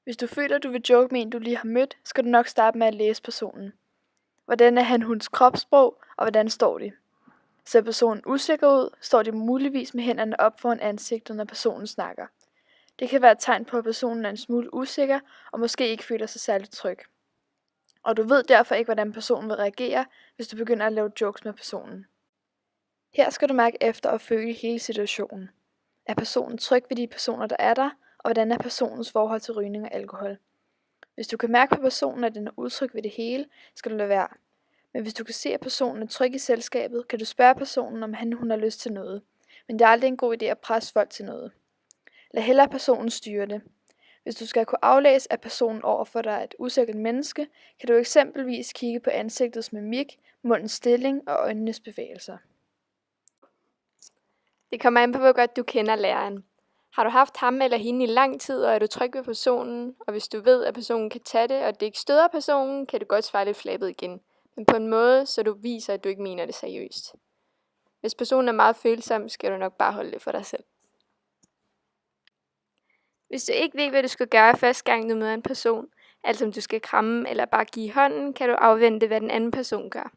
Hvis du føler, du vil joke med en, du lige har mødt, skal du nok starte med at læse personen. Hvordan er han/huns kropssprog, og hvordan står de? Ser personen usikker ud, står de muligvis med hænderne op foran ansigtet, når personen snakker. Det kan være et tegn på, at personen er en smule usikker og måske ikke føler sig særlig tryg. Og du ved derfor ikke, hvordan personen vil reagere, hvis du begynder at lave jokes med personen. Her skal du mærke efter og føle hele situationen. Er personen tryg ved de personer, der er der, og hvordan er personens forhold til rygning og alkohol? Hvis du kan mærke på personen, at den er utryg ved det hele, skal du lade være. Men hvis du kan se, at personen er tryg i selskabet, kan du spørge personen, om hun har lyst til noget. Men det er aldrig en god idé at presse folk til noget. Lad hellere personen styre det. Hvis du skal kunne aflæse, at personen overfor dig er et usikkert menneske, kan du eksempelvis kigge på ansigtets mimik, mundens stilling og øjnenes bevægelser. Det kommer an på, hvor godt du kender læreren. Har du haft ham eller hende i lang tid, og er du tryg ved personen, og hvis du ved, at personen kan tage det, og det ikke støder personen, kan du godt svare lidt flabet igen, men på en måde, så du viser, at du ikke mener det seriøst. Hvis personen er meget følsom, skal du nok bare holde det for dig selv. Hvis du ikke ved, hvad du skal gøre første gang, du møder en person, altså om du skal kramme eller bare give hånden, kan du afvente, hvad den anden person gør.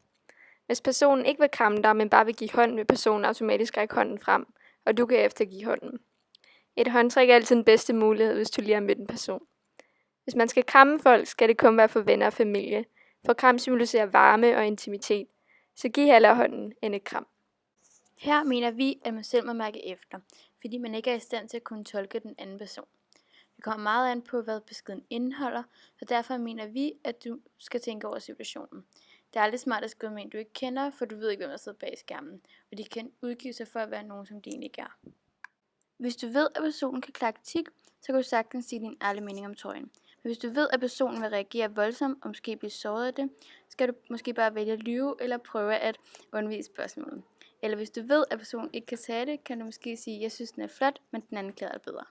Hvis personen ikke vil kramme dig, men bare vil give hånden, vil personen automatisk række hånden frem, og du kan efter give hånden. Et håndtræk er altid den bedste mulighed, hvis du lige har mødt en person. Hvis man skal kramme folk, skal det kun være for venner og familie, for kram symboliserer varme og intimitet, så giv hellere hånden end et kram. Her mener vi, at man selv må mærke efter, fordi man ikke er i stand til at kunne tolke den anden person. Det kommer meget an på, hvad beskeden indeholder, så derfor mener vi, at du skal tænke over situationen. Det er aldrig smart at skrive med en, du ikke kender, for du ved ikke, hvem der sidder bag skærmen, og de kan udgive sig for at være nogen, som de egentlig ikke er. Hvis du ved, at personen kan klare kritik, så kan du sagtens sige din ærlige mening om tøjen. Men hvis du ved, at personen vil reagere voldsomt og måske blive såret af det, skal du måske bare vælge at lyve eller prøve at undvige spørgsmålet. Eller hvis du ved, at personen ikke kan tage det, kan du måske sige, jeg synes den er flot, men den anden klæder er bedre.